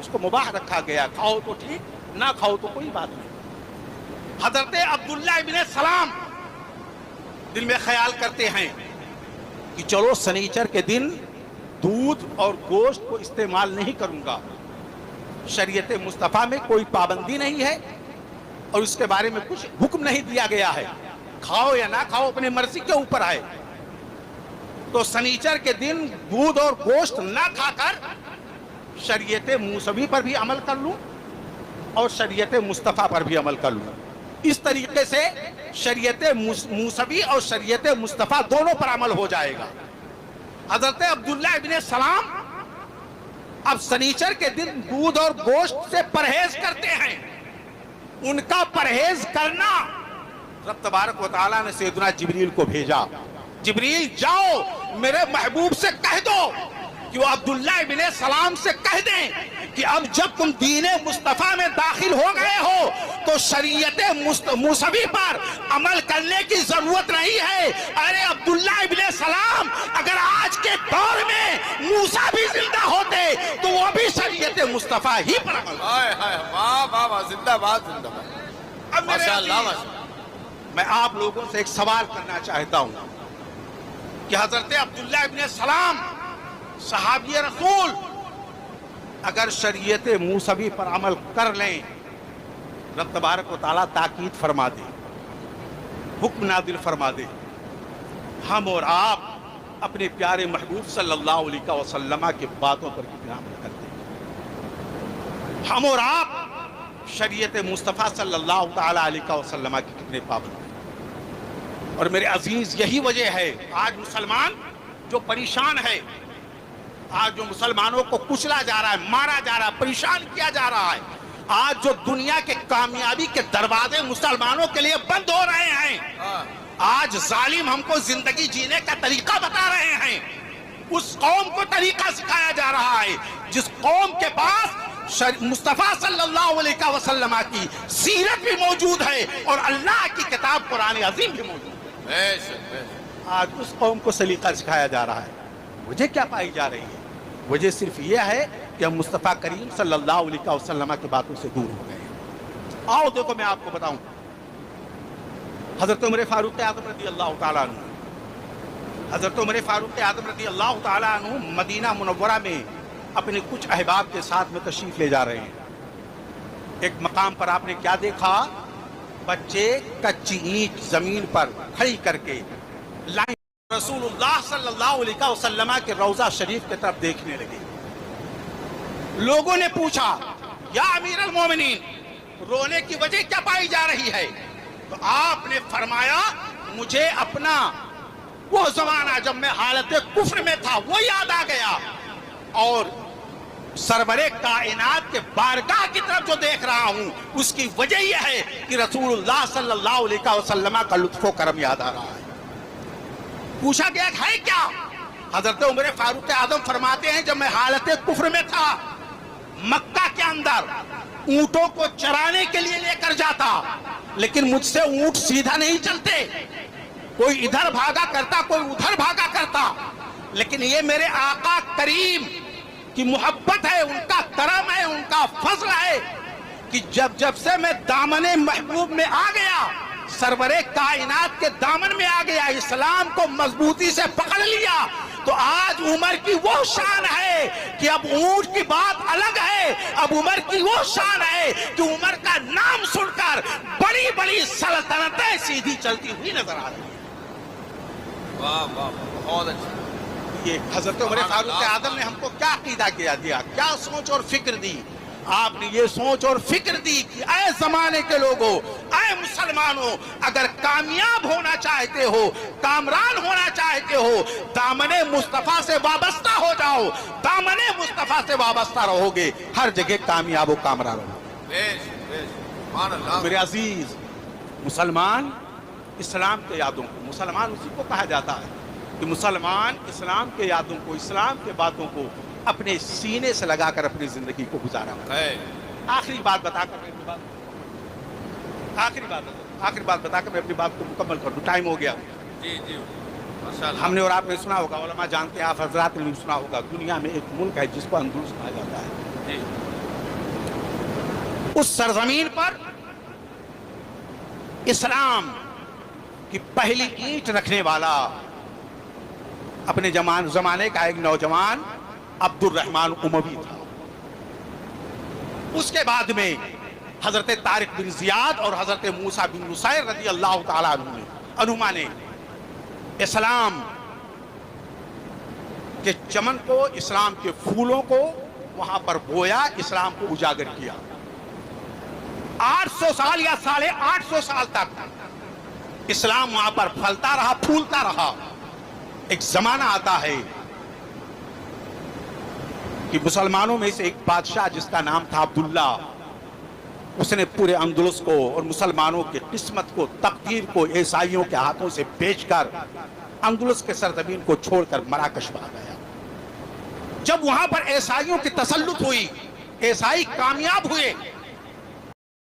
اس کو مباح رکھا گیا، کھاؤ تو ٹھیک، نہ کھاؤ تو کوئی بات نہیں۔ حضرت عبداللہ ابن سلام دل میں خیال کرتے ہیں کہ چلو سنیچر کے دن دودھ اور گوشت کو استعمال نہیں کروں گا، شریعت مصطفیٰ میں کوئی پابندی نہیں ہے اور اس کے بارے میں کچھ حکم نہیں دیا گیا ہے، کھاؤ یا نہ کھاؤ اپنی مرضی کے اوپر ہے، تو سنیچر کے دن دودھ اور گوشت نہ کھا کر شریعت موسوی پر بھی عمل کر لوں اور شریعت مصطفیٰ پر بھی عمل کر لوں۔ اس طریقے سے شریعت موسوی اور شریعت مصطفیٰ دونوں پر عمل ہو جائے گا۔ حضرت عبداللہ ابن سلام اب سنیچر کے دن دودھ اور گوشت سے پرہیز کرتے ہیں۔ ان کا پرہیز کرنا رب تبارک و تعالیٰ نے سیدنا جبریل کو بھیجا، جبریل جاؤ میرے محبوب سے کہہ دو کہ وہ عبداللہ ابن سلام سے کہہ دیں کہ اب جب تم دین مصطفیٰ میں داخل ہو گئے ہو تو شریعت موسوی پر عمل کرنے کی ضرورت نہیں ہے۔ ارے عبداللہ ابن سلام اگر آج کے دور میں موسیٰ بھی زندہ ہوتے تو وہ بھی شریعت مصطفیٰ ہی پر عمل کرتے۔ واہ واہ واہ، زندہ باد زندہ باد، اب ماشاءاللہ۔ میں آپ لوگوں سے ایک سوال کرنا چاہتا ہوں کہ حضرت عبداللہ ابن سلام صحابی رسول اگر شریعت موسوی پر عمل کر لیں، رب تبارک و تعالیٰ تاکید فرما دے، حکم نازل فرما دے، ہم اور آپ اپنے پیارے محبوب صلی اللہ علیہ وسلم کی باتوں پر کتنا عمل کرتے ہیں؟ ہم اور آپ شریعت مصطفیٰ صلی اللہ تعالیٰ علیہ وسلم کی کتنے پابند ہیں؟ اور میرے عزیز یہی وجہ ہے آج مسلمان جو پریشان ہے، آج جو مسلمانوں کو کچلا جا رہا ہے، مارا جا رہا ہے، پریشان کیا جا رہا ہے، آج جو دنیا کے کامیابی کے دروازے مسلمانوں کے لیے بند ہو رہے ہیں، آج ظالم ہم کو زندگی جینے کا طریقہ بتا رہے ہیں، اس قوم کو طریقہ سکھایا جا رہا ہے جس قوم کے پاس مصطفیٰ صلی اللہ علیہ وسلم کی سیرت بھی موجود ہے اور اللہ کی کتاب قرآن عظیم بھی موجود ہے۔ آج اس قوم کو سلیقہ سکھایا جا رہا ہے۔ وجہ کیا پائی جا رہی ہے؟ وجہ صرف یہ ہے کہ ہم مصطفیٰ کریم صلی اللہ علیہ وسلم کی باتوں سے دور ہو گئے ہیں۔ آؤ دیکھو میں آپ کو بتاؤں، حضرت عمر فاروق اعظم رضی اللہ تعالیٰ عنہ، حضرت عمر فاروق اعظم رضی اللہ تعالیٰ عنہ مدینہ منورہ میں اپنے کچھ احباب کے ساتھ میں تشریف لے جا رہے ہیں۔ ایک مقام پر آپ نے کیا دیکھا؟ بچے کچی اینٹ زمین پر کھڑی کر کے لائن رسول اللہ صلی اللہ علیہ وسلم کے روضہ شریف کی طرف دیکھنے لگے۔ لوگوں نے پوچھا یا امیر المومنین رونے کی وجہ کیا پائی جا رہی ہے؟ تو آپ نے فرمایا مجھے اپنا وہ زمانہ جب میں حالت کفر میں تھا وہ یاد آ گیا اور سرور کائنات کے بارگاہ کی طرف جو دیکھ رہا ہوں اس کی وجہ یہ ہے کہ رسول اللہ صلی اللہ علیہ وسلم کا لطف و کرم یاد آ رہا ہے۔ پوچھا گیا ہے کیا؟ حضرت عمر فاروق اعظم فرماتے ہیں جب میں حالت کفر میں تھا مکہ کے اندر اونٹوں کو چرانے کے لیے لے کر جاتا، لیکن مجھ سے اونٹ سیدھا نہیں چلتے، کوئی ادھر بھاگا کرتا کوئی ادھر بھاگا کرتا، لیکن یہ میرے آقا کریم کی محبت ہے، ان کا کرم ہے، ان کا فضل ہے کہ جب سے میں دامن محبوب میں آ گیا، سرور کائنات کے دامن میں آ گیا، اسلام کو مضبوطی سے پکڑ لیا، تو آج عمر کی وہ شان ہے کہ اب اونٹ کی بات الگ ہے، اب عمر کی وہ شان ہے کہ عمر کا نام سن کر بڑی بڑی سلطنتیں سیدھی چلتی ہوئی نظر آ رہی ہیں۔ واہ واہ، بہت اچھا۔ یہ حضرت عمر فاروق اعظم نے ہم کو کیا عقیدہ دیا، کیا سوچ اور فکر دی؟ آپ نے یہ سوچ اور فکر دی کہ اے زمانے کے لوگوں، اے مسلمانوں، اگر کامیاب ہونا چاہتے ہو، کامران ہونا چاہتے ہو، دامن مصطفیٰ سے وابستہ ہو جاؤ، دامن مصطفیٰ سے وابستہ رہو گے، ہر جگہ کامیاب و کامران ہو۔ میرے عزیز، مسلمان اسلام کے یادوں کو، مسلمان اسی کو کہا جاتا ہے کہ مسلمان اسلام کے یادوں کو، اسلام کے باتوں کو اپنے سینے سے لگا کر اپنی زندگی کو گزارا ہے۔ آخری بات بتا کر میں اپنی بات کو مکمل کر دوں، ٹائم ہو گیا۔ جی جی، ہم نے اور آپ نے سنا ہوگا، علماء جانتے ہیں، آپ حضرات نے بھی سنا ہوگا، دنیا میں ایک ملک ہے جس کو اندلس کہا جاتا ہے۔ اس سرزمین پر اسلام کی پہلی اینٹ رکھنے والا اپنے زمانے کا ایک نوجوان عبد الرحمن اموی تھا. اس کے بعد میں حضرت طارق بن زیاد اور حضرت موسیٰ بن نصیر رضی اللہ تعالیٰ عنہما نے اسلام کے چمن کو، اسلام کے پھولوں کو وہاں پر بویا، اسلام کو اجاگر کیا. 800 سال یا 850 سال تک اسلام وہاں پر پھلتا رہا، پھولتا رہا. ایک زمانہ آتا ہے کہ مسلمانوں میں سے ایک بادشاہ جس کا نام تھا عبداللہ، اس نے پورے اندلس کو اور مسلمانوں کی قسمت کو، تقدیر کو عیسائیوں کے ہاتھوں سے بیچ کر اندلس کے سرزمین کو چھوڑ کر مراکش میں آ گیا. جب وہاں پر عیسائیوں کی تسلط ہوئی، عیسائی کامیاب ہوئے،